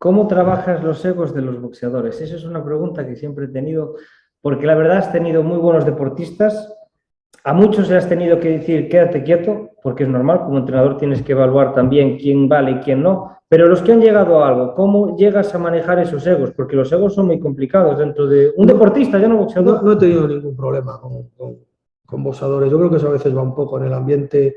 ¿Cómo trabajas los egos de los boxeadores? Esa es una pregunta que siempre he tenido, porque la verdad has tenido muy buenos deportistas, a muchos le has tenido que decir quédate quieto, porque es normal, como entrenador tienes que evaluar también quién vale y quién no, pero los que han llegado a algo, ¿cómo llegas a manejar esos egos? Porque los egos son muy complicados dentro de un deportista, ya no boxeador. No he tenido ningún problema con boxeadores. Yo creo que eso a veces va un poco en el ambiente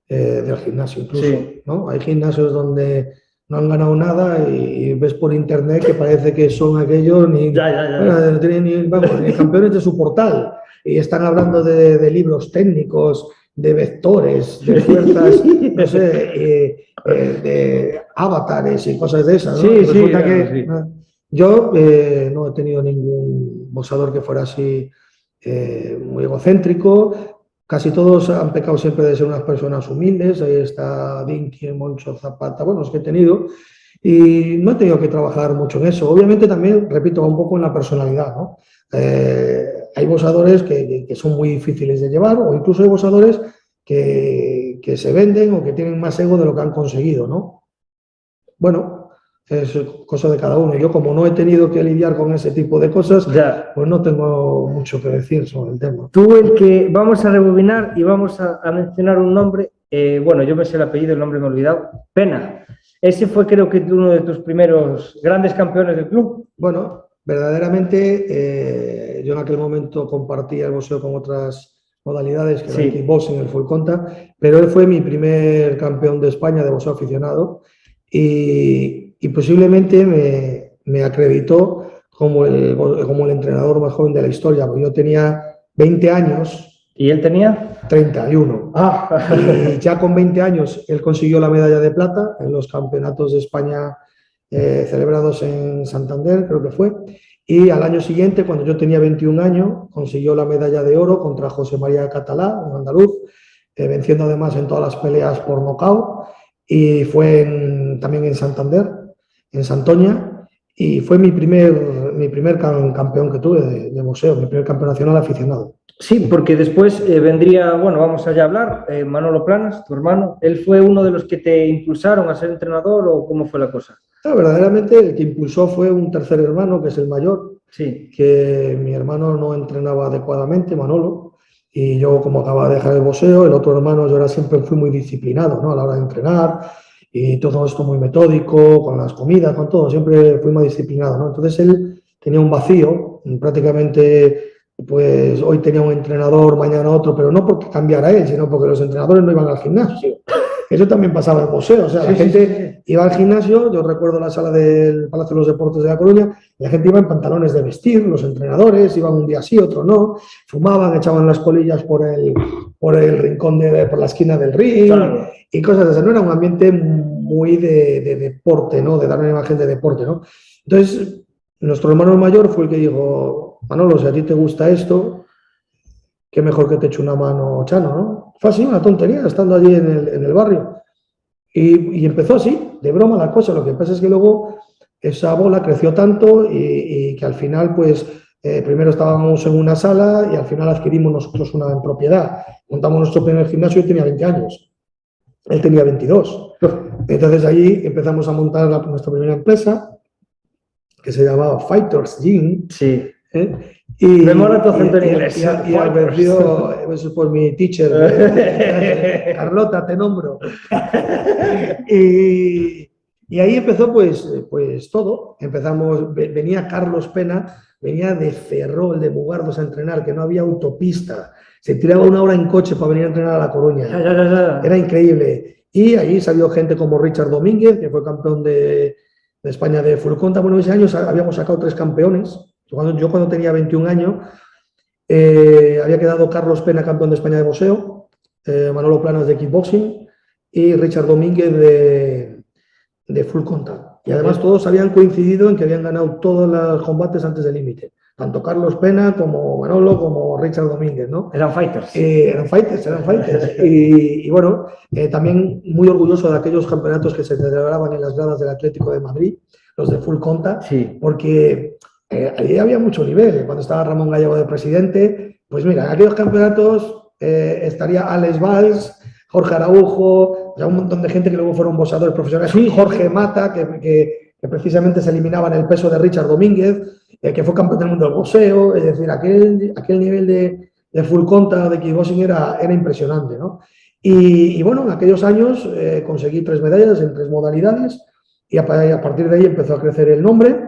del gimnasio incluso, Sí. ¿no? Hay gimnasios donde no han ganado nada y ves por internet que parece que son aquellos bueno, no tienen ni campeones de su portal y están hablando de libros técnicos, de vectores, de fuerzas, no sé, de avatares y cosas de esas, ¿no? Sí, Resulta sí, que sí. yo no he tenido ningún boxeador que fuera así muy egocéntrico. Casi todos han pecado siempre de ser unas personas humildes. Ahí está Dinky, Moncho, Zapata, bueno, los que he tenido. Y no he tenido que trabajar mucho en eso. Obviamente también, repito, va un poco en la personalidad, ¿no? Hay boxeadores que son muy difíciles de llevar o incluso hay boxeadores que se venden o que tienen más ego de lo que han conseguido, ¿no? Bueno, es cosa de cada uno. Yo como no he tenido que lidiar con ese tipo de cosas, pues no tengo mucho que decir sobre el tema. Tú el que vamos a rebobinar y vamos a mencionar un nombre, bueno, yo me sé el apellido, el nombre me he olvidado, Pena. Ese fue creo que uno de tus primeros grandes campeones del club. Bueno, verdaderamente yo en aquel momento compartía el boxeo con otras modalidades, que era el kickboxing, el full contact, pero él fue mi primer campeón de España de boxeo aficionado y posiblemente me acreditó como el entrenador más joven de la historia, porque yo tenía 20 años. ¿Y él tenía? 31. Y ya con 20 años él consiguió la medalla de plata en los campeonatos de España celebrados en Santander, creo que fue. Y al año siguiente, cuando yo tenía 21 años, consiguió la medalla de oro contra José María Catalá, un andaluz, venciendo además en todas las peleas por nocaut. Y fue también en Santander, en Santoña, y fue mi primer campeón que tuve de boxeo, mi primer campeón nacional aficionado. Sí, porque después vendría, bueno, vamos allá a hablar, Manolo Planas, tu hermano, ¿él fue uno de los que te impulsaron a ser entrenador o cómo fue la cosa? No, verdaderamente el que impulsó fue un tercer hermano, que es el mayor, que mi hermano no entrenaba adecuadamente, Manolo, y yo como acababa de dejar el boxeo, el otro hermano yo siempre fui muy disciplinado, ¿no? A la hora de entrenar y todo esto muy metódico, con las comidas, con todo, siempre fui muy disciplinado, ¿no? Entonces él tenía un vacío, prácticamente pues hoy tenía un entrenador, mañana otro, pero no porque cambiara él, sino porque los entrenadores no iban al gimnasio. Eso también pasaba en el boxeo, o sea, la gente iba al gimnasio, yo recuerdo la sala del Palacio de los Deportes de La Coruña, y la gente iba en pantalones de vestir, los entrenadores iban un día sí, otro no, fumaban, echaban las colillas por el rincón, por la esquina del ring, y cosas de esas. No era un ambiente muy de deporte, ¿no? De dar una imagen de deporte, ¿no? Entonces, nuestro hermano mayor fue el que dijo, Manolo, si a ti te gusta esto, qué mejor que te eche una mano Chano, ¿no? Fue así, una tontería, estando allí en el barrio. Y empezó así, de broma la cosa. Lo que pasa es que luego esa bola creció tanto y que al final, pues, primero estábamos en una sala y al final adquirimos nosotros una en propiedad. Montamos nuestro primer gimnasio y tenía 20 años. Él tenía 22. Entonces allí empezamos a montar nuestra primera empresa, que se llamaba Fighters Gym. Sí. Y memora tu acento en inglés. Y al vencido, eso es por mi teacher, Carlota, te nombro. Y ahí empezó pues todo. Empezamos, venía Carlos Pena, venía de Ferrol, de Mugardos a entrenar, que no había autopista. Se tiraba una hora en coche para venir a entrenar a La Coruña. Era increíble. Y ahí salió gente como Richard Domínguez, que fue campeón de España de full contact. Bueno, ese año habíamos sacado 3 campeones. Yo cuando tenía 21 años había quedado Carlos Pena campeón de España de boxeo, Manolo Planas de kickboxing y Richard Domínguez de full contact. Y además todos habían coincidido en que habían ganado todos los combates antes del límite. Tanto Carlos Pena como Manolo como Richard Domínguez, ¿no? Eran fighters. Eran fighters. Y bueno, también muy orgulloso de aquellos campeonatos que se celebraban en las gradas del Atlético de Madrid, los de full contact, porque allí había mucho nivel. Cuando estaba Ramón Gallego de presidente, pues mira, en aquellos campeonatos estaría Alex Valls, Jorge Araujo, ya un montón de gente que luego fueron boxeadores profesionales. Jorge Mata, que que precisamente se eliminaba en el peso de Richard Domínguez, que fue campeón del mundo del boxeo. Es decir, aquel nivel de full contact de kickboxing era impresionante, ¿no? Y bueno, en aquellos años conseguí 3 medallas en 3 modalidades y a partir de ahí empezó a crecer el nombre.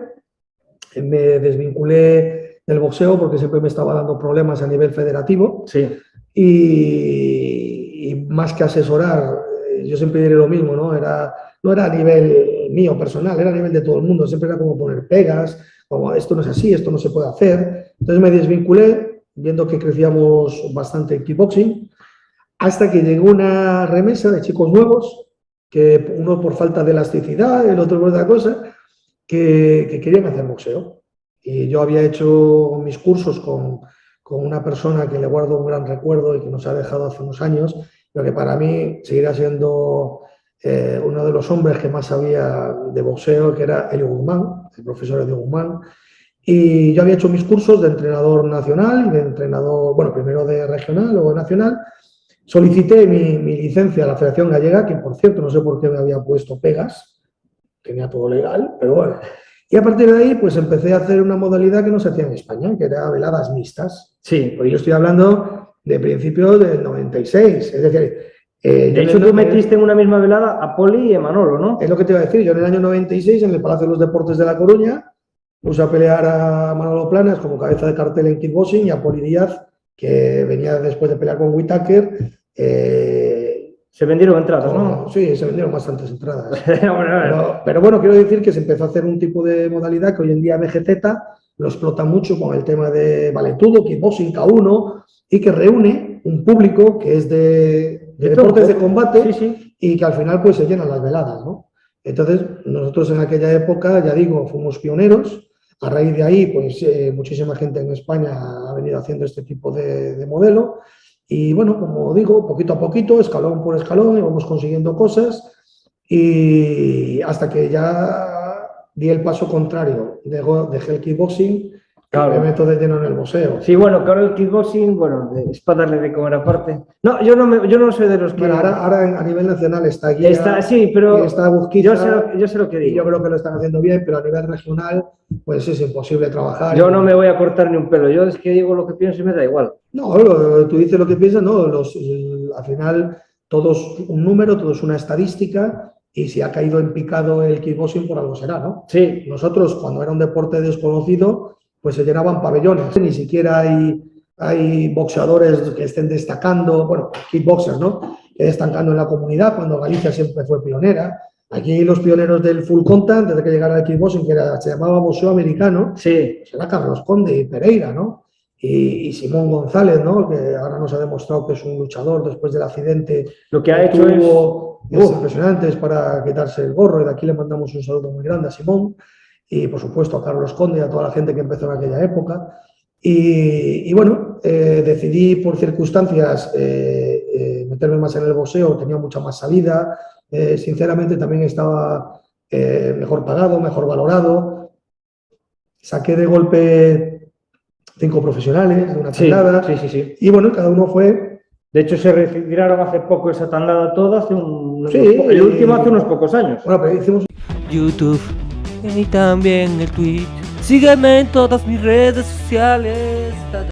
Me desvinculé del boxeo porque siempre me estaba dando problemas a nivel federativo. Sí. Y más que asesorar, yo siempre diré lo mismo, ¿no? No era a nivel mío personal, era a nivel de todo el mundo. Siempre era como poner pegas, como esto no es así, esto no se puede hacer. Entonces me desvinculé, viendo que crecíamos bastante en kickboxing, hasta que llegó una remesa de chicos nuevos, que uno por falta de elasticidad, el otro por otra cosa, que querían hacer boxeo. Y yo había hecho mis cursos con una persona que le guardo un gran recuerdo y que nos ha dejado hace unos años, pero que para mí seguirá siendo uno de los hombres que más sabía de boxeo, que era Elio Guzmán, el profesor Elio Guzmán. Y yo había hecho mis cursos de entrenador nacional y de entrenador, bueno, primero de regional, luego de nacional. Solicité mi licencia a la Federación Gallega, que por cierto no sé por qué me había puesto pegas, tenía todo legal, pero bueno. Y a partir de ahí, pues empecé a hacer una modalidad que no se hacía en España, que era veladas mixtas. Sí, pues yo estoy hablando de principios del 96, es decir... de hecho, tú metiste en una misma velada a Poli y a Manolo, ¿no? Es lo que te iba a decir. Yo en el año 96, en el Palacio de los Deportes de La Coruña, puse a pelear a Manolo Planas como cabeza de cartel en kickboxing y a Poli Díaz, que venía después de pelear con Whittaker. Se vendieron entradas, ¿no? Sí, se vendieron bastantes entradas. Pero bueno, quiero decir que se empezó a hacer un tipo de modalidad que hoy en día BGZ lo explota mucho con el tema de valetudo, kickboxing, K1, y que reúne un público que es de deportes de combate, sí, y que al final pues se llenan las veladas, ¿no? Entonces, nosotros en aquella época, ya digo, fuimos pioneros. A raíz de ahí, pues muchísima gente en España ha venido haciendo este tipo de modelo. Y bueno, como digo, poquito a poquito, escalón por escalón, íbamos consiguiendo cosas y hasta que ya di el paso contrario, dejé el kickboxing, claro, y me meto de lleno en el boxeo. Sí, bueno, claro, el kickboxing, bueno, es para darle de comer aparte. No, yo no soy de los que... Bueno, ahora a nivel nacional está Guía, está, sí, pero está Busquita, yo sé lo que digo. Y yo creo que lo están haciendo bien, pero a nivel regional, pues es imposible trabajar. Yo no me voy a cortar ni un pelo, yo es que digo lo que pienso y me da igual. No, tú dices lo que piensas, no, al final todo es un número, todo es una estadística, y si ha caído en picado el kickboxing, por algo será, ¿no? Sí. Nosotros, cuando era un deporte desconocido, pues se llenaban pabellones, ni siquiera hay boxeadores que estén destacando, bueno, kickboxers, ¿no? Que destacando en la comunidad, cuando Galicia siempre fue pionera. Aquí los pioneros del full contact, desde que llegara el kickboxing, que se llamaba boxeo americano, sí, era Carlos Conde y Pereira, ¿no? Y Simón González, ¿no? Que ahora nos ha demostrado que es un luchador después del accidente. Lo que ha hecho es impresionante, es para quitarse el gorro, y de aquí le mandamos un saludo muy grande a Simón, y por supuesto a Carlos Conde y a toda la gente que empezó en aquella época. Y bueno, decidí por circunstancias meterme más en el boxeo, tenía mucha más salida, sinceramente también estaba mejor pagado, mejor valorado. Saqué de golpe 5 profesionales de una tandada. Sí. Y bueno, cada uno fue... De hecho, se retiraron hace poco esa tandada toda, el último hace unos pocos años. Bueno, pero hicimos... YouTube y también el Twitch. Sígueme en todas mis redes sociales.